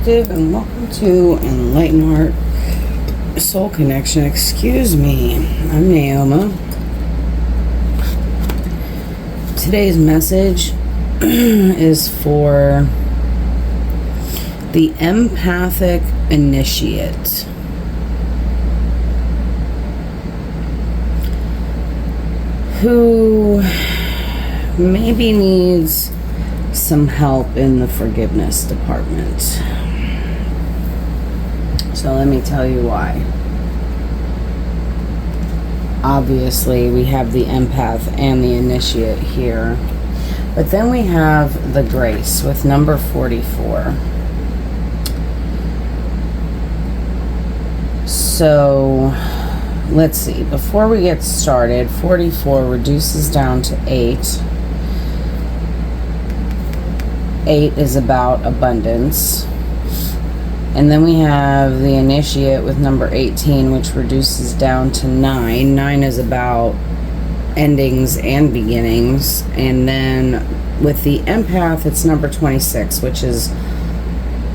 Collective, and welcome to Enlightened Heart Soul Connection. Excuse me, I'm Naoma. Today's message is for the Empathic Initiate. Who maybe needs some help in the forgiveness department. So let me tell you why. Obviously, we have the empath and the initiate here. But then we have the grace with number 44. So let's see. Before we get started, 44 reduces down to 8. 8 is about abundance. And then we have the initiate with number 18, which reduces down to 9. 9 is about endings and beginnings. And then with the empath, it's number 26, which is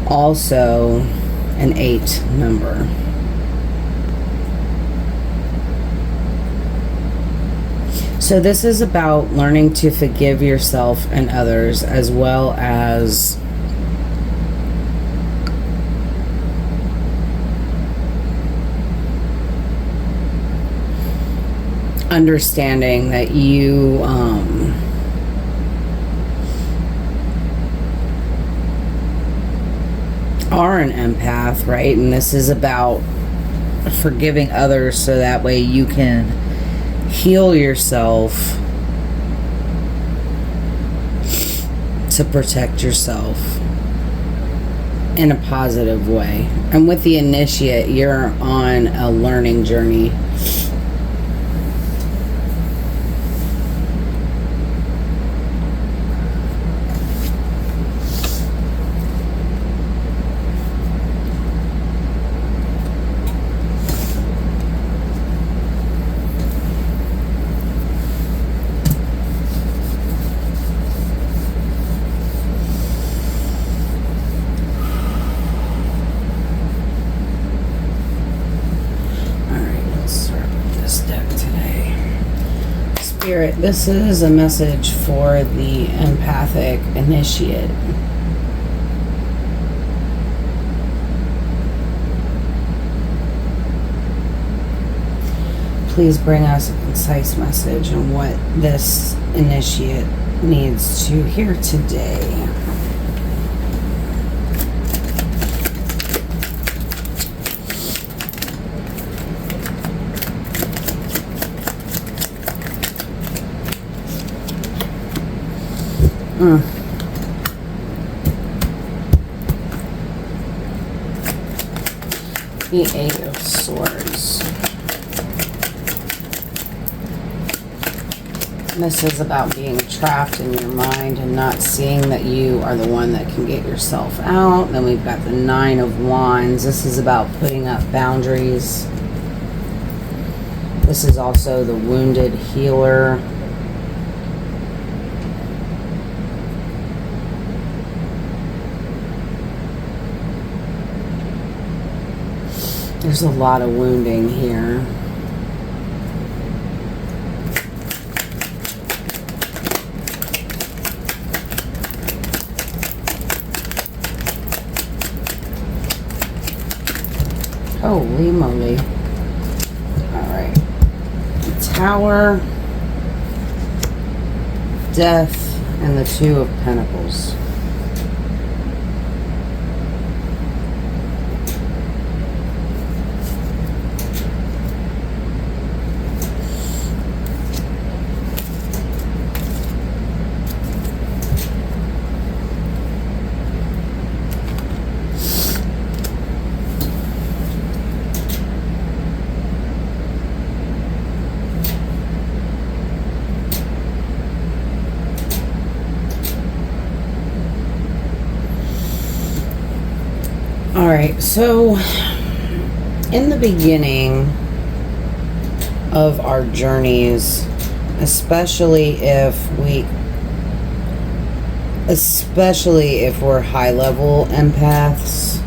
also an 8 number. So this is about learning to forgive yourself and others, as well as understanding that you are an empath, right? And this is about forgiving others so that way you can heal yourself to protect yourself in a positive way. And with the initiate, you're on a learning journey. Spirit, this is a message for the empathic initiate. Please bring us a concise message on what this initiate needs to hear today. The 8 of Swords. This is about being trapped in your mind and not seeing that you are the one that can get yourself out. Then we've got the 9 of Wands. This is about putting up boundaries. This is also the Wounded Healer. There's a lot of wounding here. Holy moly. Alright. Tower, Death, and the 2 of Pentacles. Alright, so in the beginning of our journeys, especially if especially if we're high-level empaths,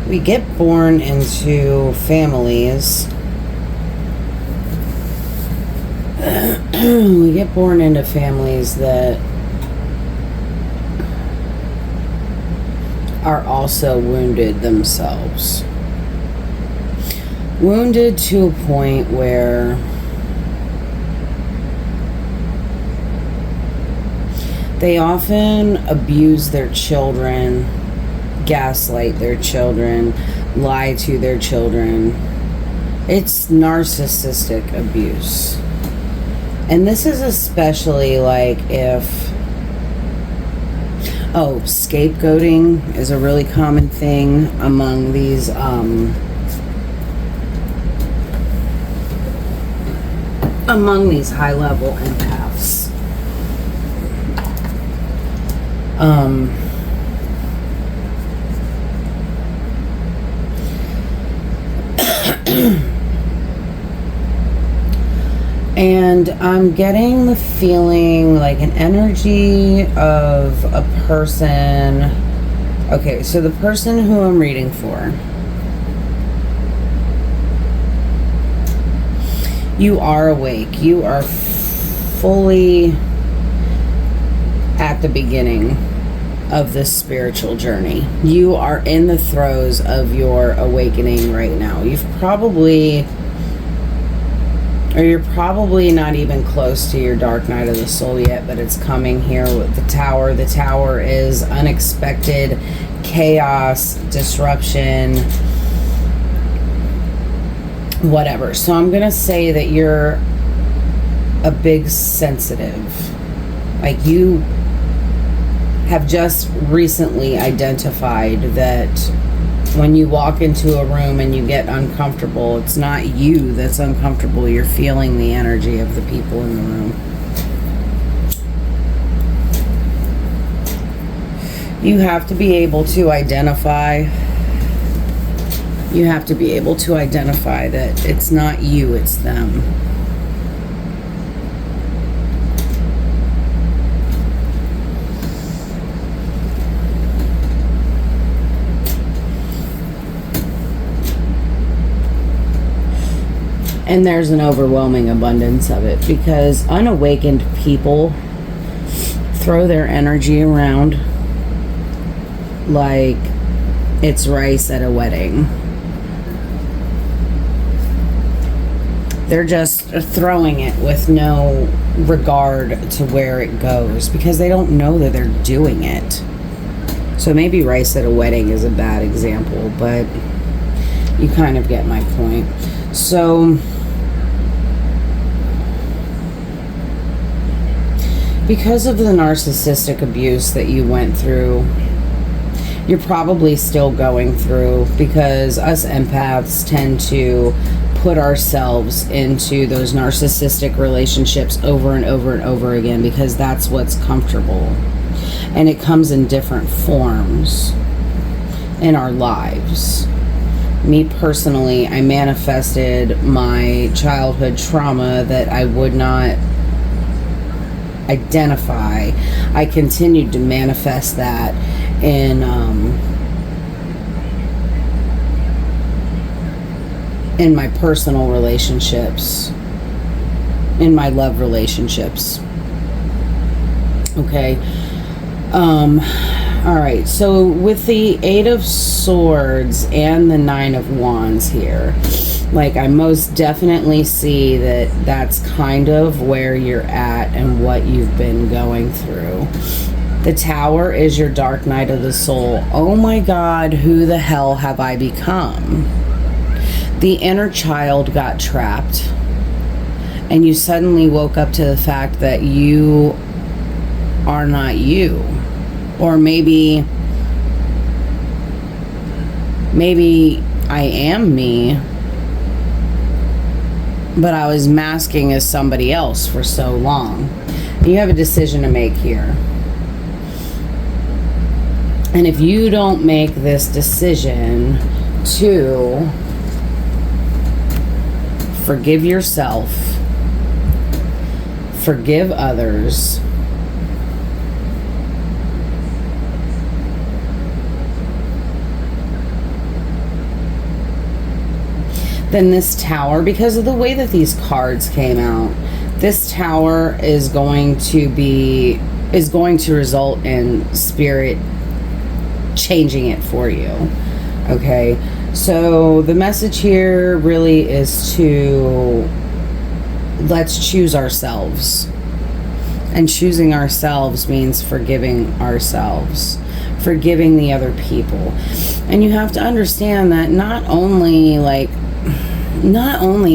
we get born into families. We get born into families that are also wounded themselves. Wounded to a point where they often abuse their children, gaslight their children, lie to their children. It's narcissistic abuse. And this is especially like if... Oh, scapegoating is a really common thing among these high-level empaths. And I'm getting the feeling like an energy of a person. Okay, so the person who I'm reading for, you are awake. You are fully at the beginning of this spiritual journey. You are in the throes of your awakening right now. You're probably not even close to your dark night of the soul yet, but it's coming here with the Tower. The Tower is unexpected chaos, disruption, whatever. So I'm going to say that you're a big sensitive. Like, you have just recently identified that when you walk into a room and you get uncomfortable, it's not you that's uncomfortable. You're feeling the energy of the people in the room. You have to be able to identify. You have to be able to identify that it's not you, it's them. And there's an overwhelming abundance of it, because unawakened people throw their energy around like it's rice at a wedding. They're just throwing it with no regard to where it goes, because they don't know that they're doing it. So maybe rice at a wedding is a bad example, but you kind of get my point. So because of the narcissistic abuse that you went through, you're probably still going through, because us empaths tend to put ourselves into those narcissistic relationships over and over and over again, because that's what's comfortable. And it comes in different forms in our lives. Me personally, I manifested my childhood trauma that I would not identify. I continued to manifest that in my personal relationships, in my love relationships. Okay. All right. So with the 8 of Swords and the 9 of Wands here, like, I most definitely see that that's kind of where you're at and what you've been going through. The Tower is your dark night of the soul. Oh my God, who the hell have I become? The inner child got trapped, and you suddenly woke up to the fact that you are not you. Or maybe I am me, but I was masking as somebody else for so long. You have a decision to make here. And if you don't make this decision to forgive yourself, forgive others, then this tower, because of the way that these cards came out, this tower is going to result in spirit changing it for you. Okay, so the message here really is to let's choose ourselves. And choosing ourselves means forgiving ourselves, forgiving the other people. And you have to understand that not only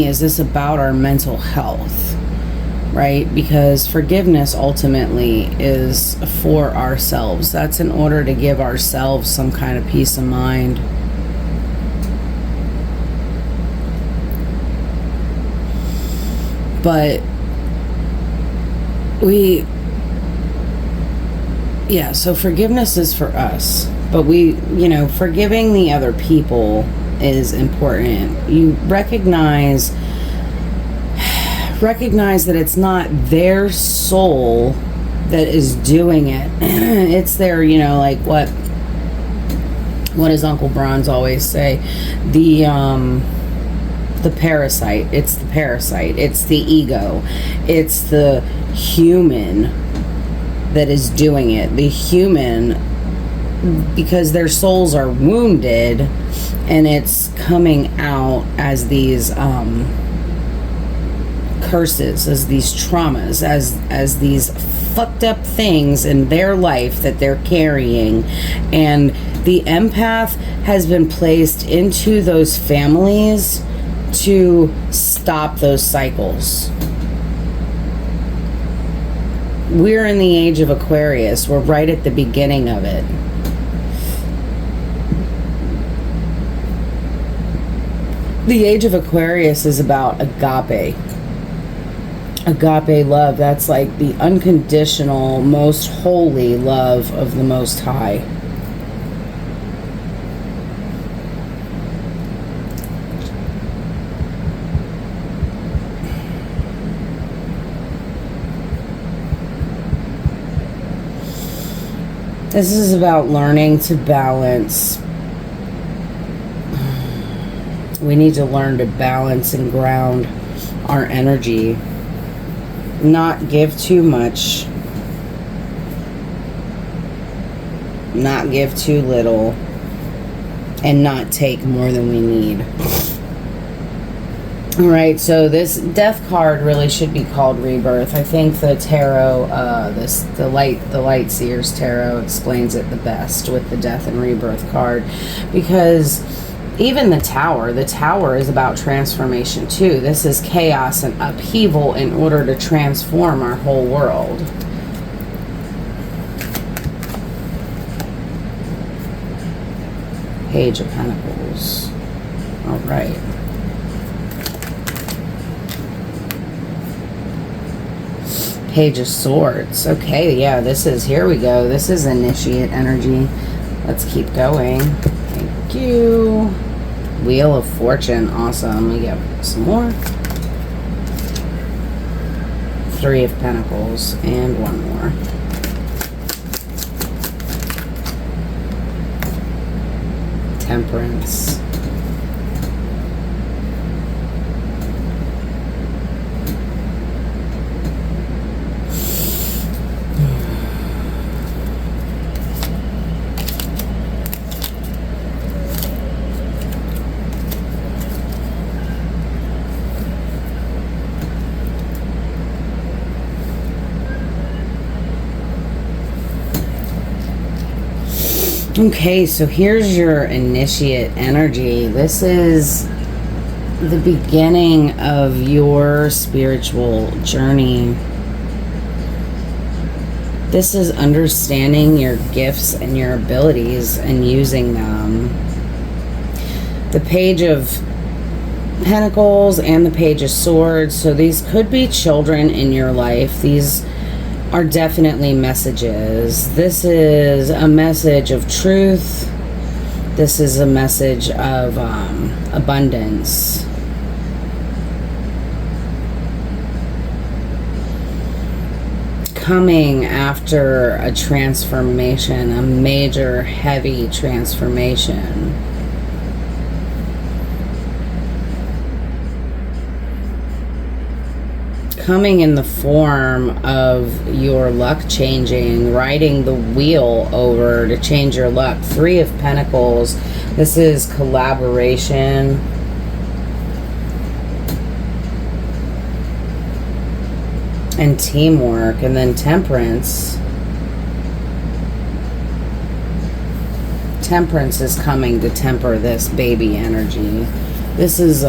is this about our mental health, right? Because forgiveness ultimately is for ourselves. That's in order to give ourselves some kind of peace of mind. But so forgiveness is for us, but forgiving the other people is important. You recognize that it's not their soul that is doing it. It's their, what does Uncle Bronze always say? The parasite. It's the parasite. It's the ego. It's the human that is doing it. The human, because their souls are wounded, and it's coming out as these curses, as these traumas, as these fucked up things in their life that they're carrying. And the empath has been placed into those families to stop those cycles. We're in the age of Aquarius. We're right at the beginning of it. The age of Aquarius is about agape. Agape love. That's like the unconditional, most holy love of the Most High. This is about learning to balance. We need to learn to balance and ground our energy. Not give too much. Not give too little. And not take more than we need. Alright, so this death card really should be called Rebirth. I think the tarot, the Light Seers tarot explains it the best with the Death and Rebirth card. Because even the Tower is about transformation too. This is chaos and upheaval in order to transform our whole world. Page of Pentacles. Alright. Page of Swords. Okay, yeah, here we go. This is initiate energy. Let's keep going. Thank you. Wheel of Fortune. Awesome. We get some more. Three of Pentacles. And one more. Temperance. Okay, so here's your initiate energy. This is the beginning of your spiritual journey. This is understanding your gifts and your abilities and using them. The Page of Pentacles and the Page of Swords. So these could be children in your life. These are definitely messages. This is a message of truth. This is a message of abundance. Coming after a transformation, a major, heavy transformation. coming in the form of your luck changing, riding the wheel over to change your luck. 3 of Pentacles. This is collaboration. And teamwork. And then Temperance. Temperance is coming to temper this baby energy. This is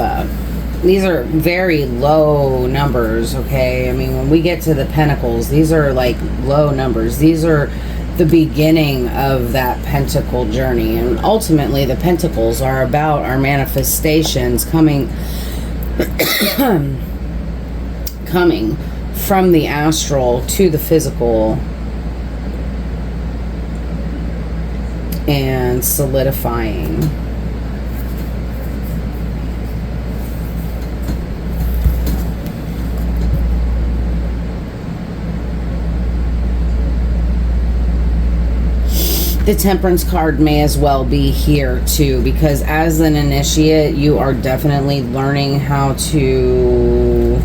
these are very low numbers, okay? I mean, when we get to the Pentacles, these are like low numbers. These are the beginning of that pentacle journey. And ultimately, the Pentacles are about our manifestations coming coming from the astral to the physical and solidifying. The Temperance card may as well be here too, because as an initiate, you are definitely learning how to...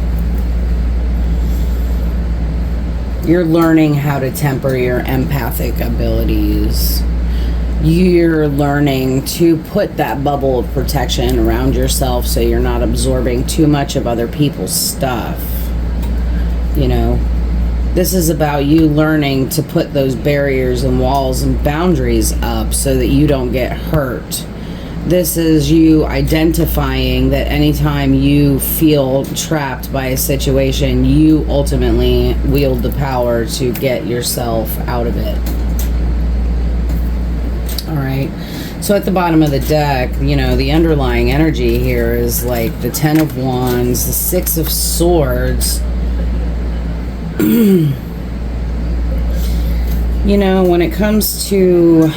You're learning how to temper your empathic abilities. You're learning to put that bubble of protection around yourself so you're not absorbing too much of other people's stuff. You know, this is about you learning to put those barriers and walls and boundaries up so that you don't get hurt. This is you identifying that anytime you feel trapped by a situation, you ultimately wield the power to get yourself out of it. All right. So at the bottom of the deck, you know, the underlying energy here is like the 10 of Wands, the 6 of Swords. You know, when it comes to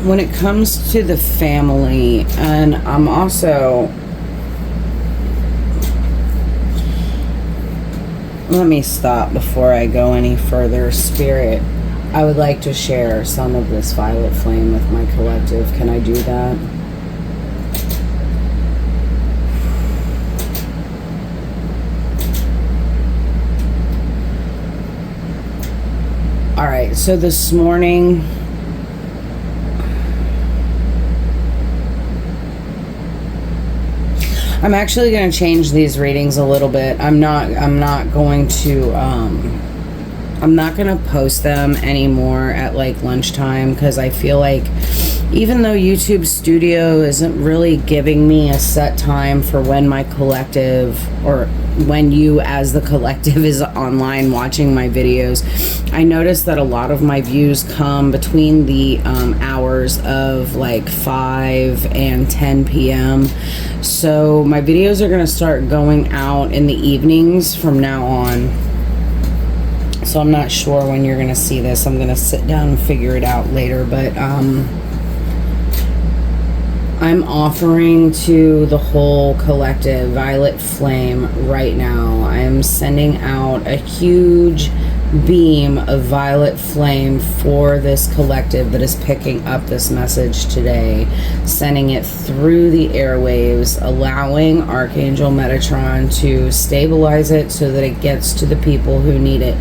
the family, and I'm also, let me stop before I go any further. Spirit, I would like to share some of this violet flame with my collective. Can I do that? All right, so this morning, I'm actually going to change these readings a little bit. I'm not going to post them anymore at like lunchtime, because I feel like even though YouTube Studio isn't really giving me a set time for when my collective, or when you as the collective is online watching my videos, I noticed that a lot of my views come between the hours of like 5 and 10 p.m. So my videos are going to start going out in the evenings from now on. So I'm not sure when you're going to see this. I'm going to sit down and figure it out later. But I'm offering to the whole collective violet flame right now. I'm sending out a huge beam of violet flame for this collective that is picking up this message today, sending it through the airwaves, allowing Archangel Metatron to stabilize it so that it gets to the people who need it.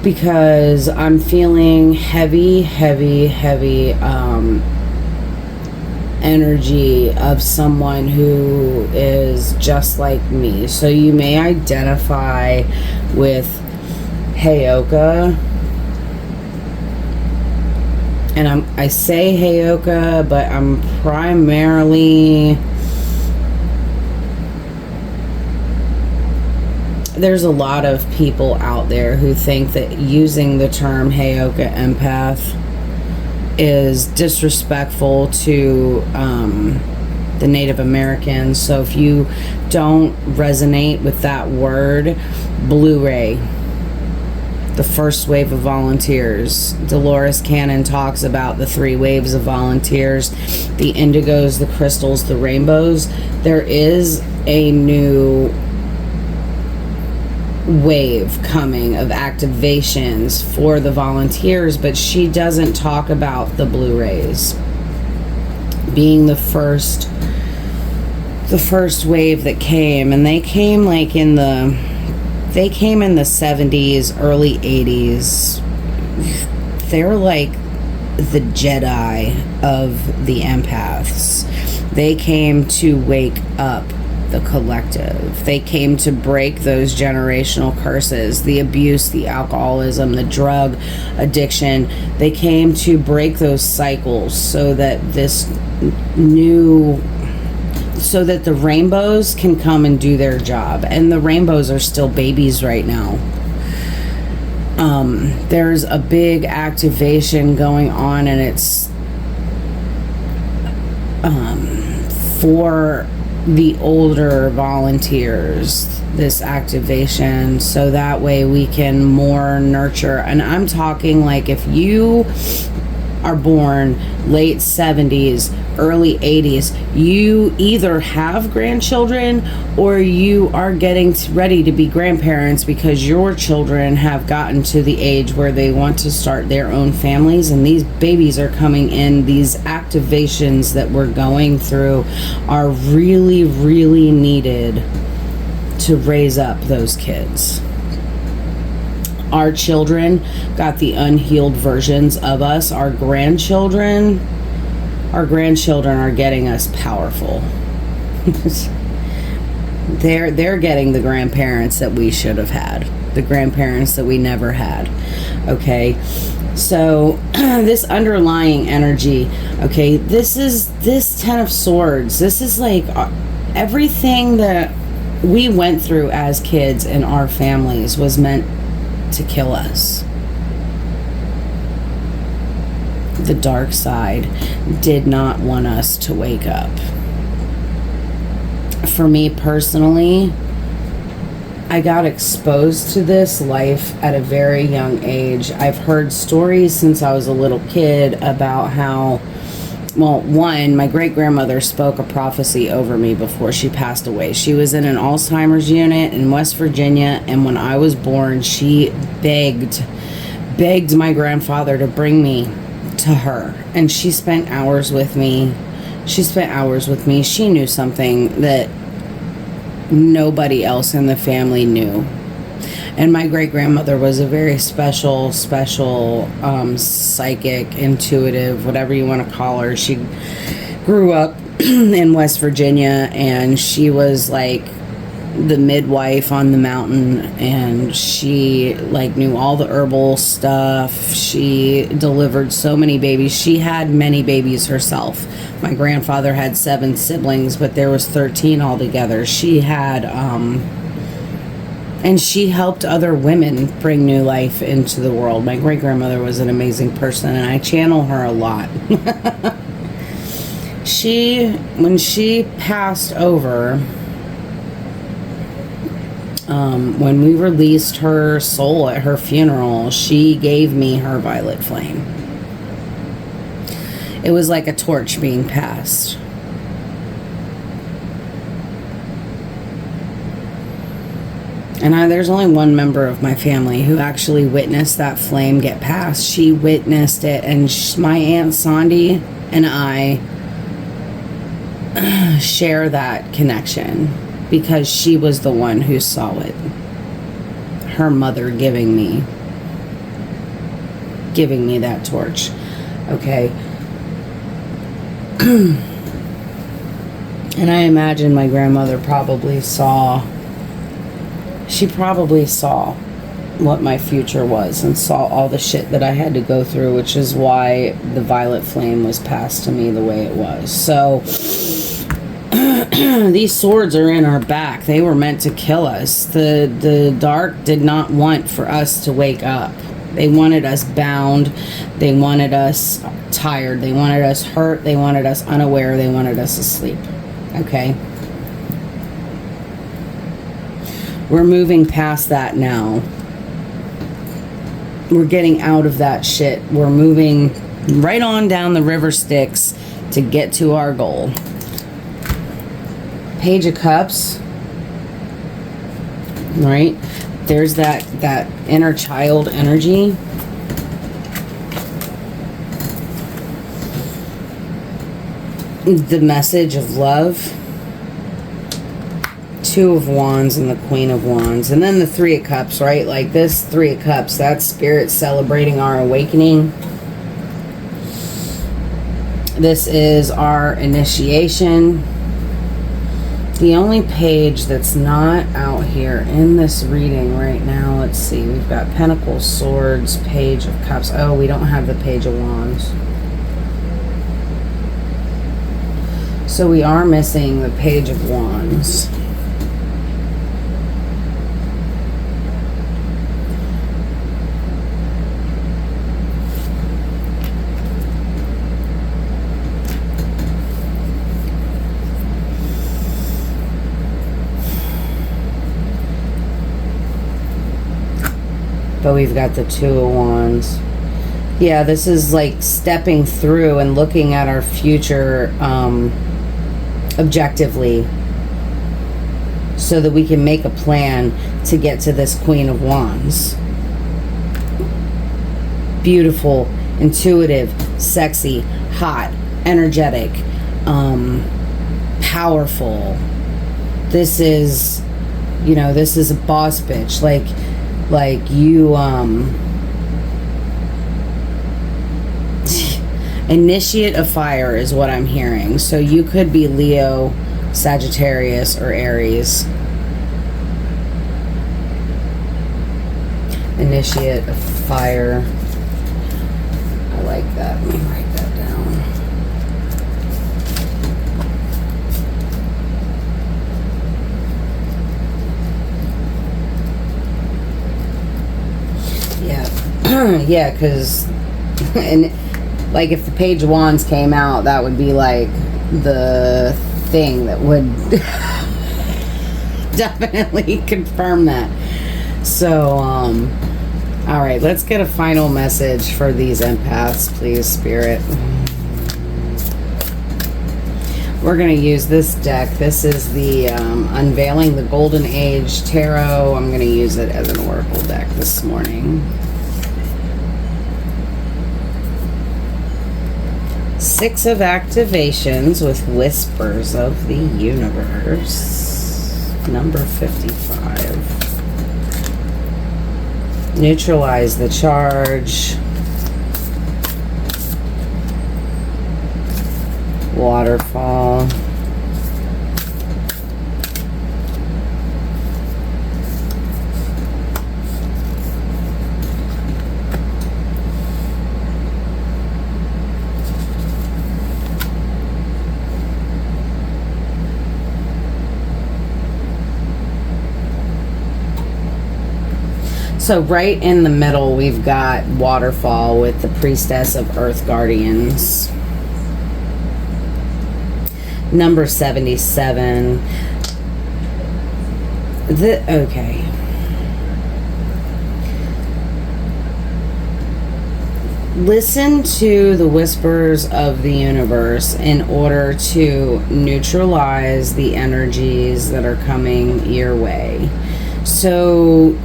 Because I'm feeling heavy energy of someone who is just like me. So you may identify with Heyoka, and I say Heyoka, but I'm primarily, there's a lot of people out there who think that using the term Heyoka empath is disrespectful to the Native Americans. So if you don't resonate with that word, Blu-ray, the first wave of volunteers. Dolores Cannon talks about the 3 waves of volunteers, the indigos, the crystals, the rainbows. There is a new wave coming of activations for the volunteers, but she doesn't talk about the Blu-rays being the first wave that came, and they came like in the They came in the 70s, early 80s. They're like the Jedi of the empaths. They came to wake up the collective. They came to break those generational curses, the abuse, the alcoholism, the drug addiction. They came to break those cycles so that so that the rainbows can come and do their job. And the rainbows are still babies right now. There's a big activation going on, and it's for the older volunteers, this activation, so that way we can more nurture. And I'm talking like if you are born late 70s, early 80s, you either have grandchildren or you are getting ready to be grandparents because your children have gotten to the age where they want to start their own families, and these babies are coming in. These activations that we're going through are really, really needed to raise up those kids. Our children got the unhealed versions of us. Our grandchildren are getting us powerful. They're getting the grandparents that we should have had, the grandparents that we never had. Okay, so this underlying energy. Okay, this 10 of Swords. This is like everything that we went through as kids in our families was meant to kill us. The dark side did not want us to wake up. For me personally, I got exposed to this life at a very young age. I've heard stories since I was a little kid about how, well, one, my great-grandmother spoke a prophecy over me before she passed away. She was in an Alzheimer's unit in West Virginia, and when I was born, she begged my grandfather to bring me to her. And she spent hours with me. She knew something that nobody else in the family knew. And my great-grandmother was a very special, psychic, intuitive, whatever you want to call her. She grew up in West Virginia, and she was like the midwife on the mountain, and she like knew all the herbal stuff. She delivered so many babies. She had many babies herself. My grandfather had 7 siblings, but there was 13 altogether. She had and she helped other women bring new life into the world. My great-grandmother was an amazing person, and I channel her a lot. When she passed over, when we released her soul at her funeral, she gave me her violet flame. It was like a torch being passed. And there's only one member of my family who actually witnessed that flame get passed. She witnessed it, and my Aunt Sandy and I share that connection because she was the one who saw it. Her mother giving me that torch. Okay. And I imagine my grandmother probably saw what my future was and saw all the shit that I had to go through, which is why the violet flame was passed to me the way it was. So these swords are in our back. They were meant to kill us. The dark did not want for us to wake up. They wanted us bound. They wanted us tired. They wanted us hurt. They wanted us unaware. They wanted us asleep. Okay? We're moving past that now. We're getting out of that shit. We're moving right on down the river Styx to get to our goal. Page of Cups. Right? There's that inner child energy. The message of love. Two of Wands and the Queen of Wands. And then the Three of Cups, right? Like this Three of Cups, that's Spirit celebrating our awakening. This is our initiation. The only page that's not out here in this reading right now, let's see, we've got Pentacles, Swords, Page of Cups. Oh, we don't have the Page of Wands. So we are missing the Page of Wands. But we've got the Two of Wands. Yeah, this is like stepping through and looking at our future objectively, so that we can make a plan to get to this Queen of Wands. Beautiful, intuitive, sexy, hot, energetic, powerful. This is, you know, this is a boss bitch. Like you, Initiate of Fire is what I'm hearing. So you could be Leo, Sagittarius, or Aries. Initiate of Fire. I like that. Let me write that down. Yeah. Yeah, because... and like if the Page of Wands came out, that would be like the thing that would definitely confirm that. So, all right, let's get a final message for these empaths, please, Spirit. We're going to use this deck. This is the Unveiling the Golden Age Tarot. I'm going to use it as an oracle deck this morning. 6 of activations with Whispers of the Universe. Number 55. Neutralize the charge. Waterfall. So right in the middle, we've got Waterfall with the Priestess of Earth Guardians. Number 77. Okay. Listen to the whispers of the universe in order to neutralize the energies that are coming your way. So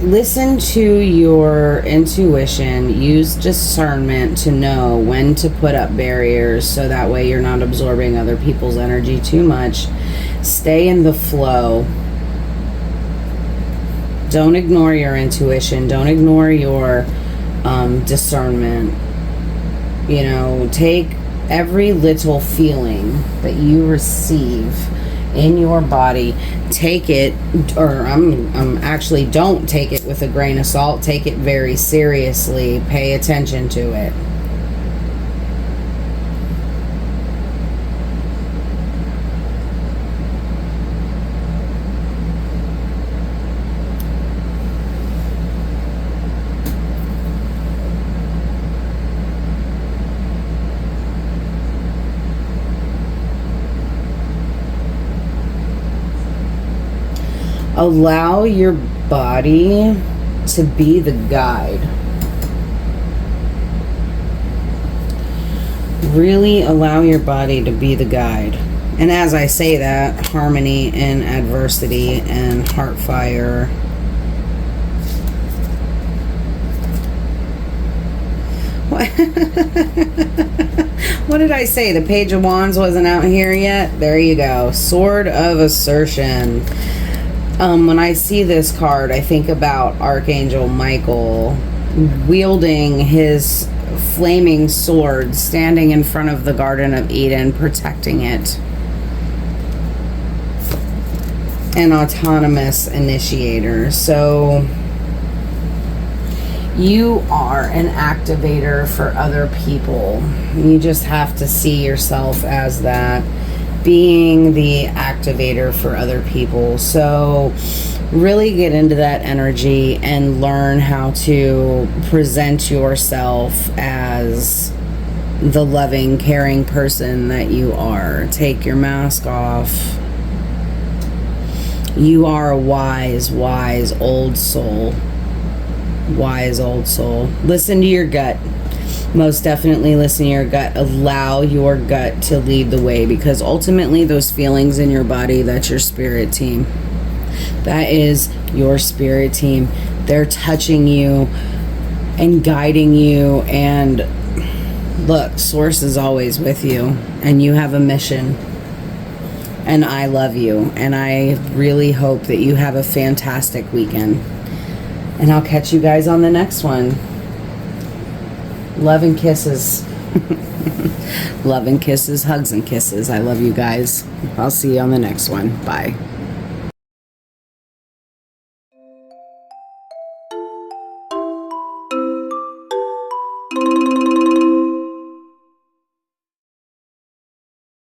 listen to your intuition, use discernment to know when to put up barriers so that way you're not absorbing other people's energy too much. Stay in the flow. Don't ignore your intuition. Don't ignore your discernment. You know, take every little feeling that you receive in your body, take it, or actually don't take it with a grain of salt, take it very seriously, pay attention to it. Allow your body to be the guide. Really allow your body to be the guide. And as I say that, harmony and adversity and heart fire. What? What did I say? The Page of Wands wasn't out here yet? There you go. Sword of Assertion. When I see this card, I think about Archangel Michael wielding his flaming sword, standing in front of the Garden of Eden, protecting it. An autonomous initiator. So you are an activator for other people. You just have to see yourself as that, being the activator for other people. So really get into that energy and learn how to present yourself as the loving, caring person that you are. Take your mask off. You are a wise, wise old soul. Wise old soul. Listen to your gut. Most definitely listen to your gut. Allow your gut to lead the way, because ultimately those feelings in your body, that's your spirit team. That is your spirit team. They're touching you and guiding you. And look, Source is always with you, and you have a mission. And I love you, and I really hope that you have a fantastic weekend. And I'll catch you guys on the next one. Love and kisses. Love and kisses, hugs and kisses. I love you guys. I'll see you on the next one. Bye.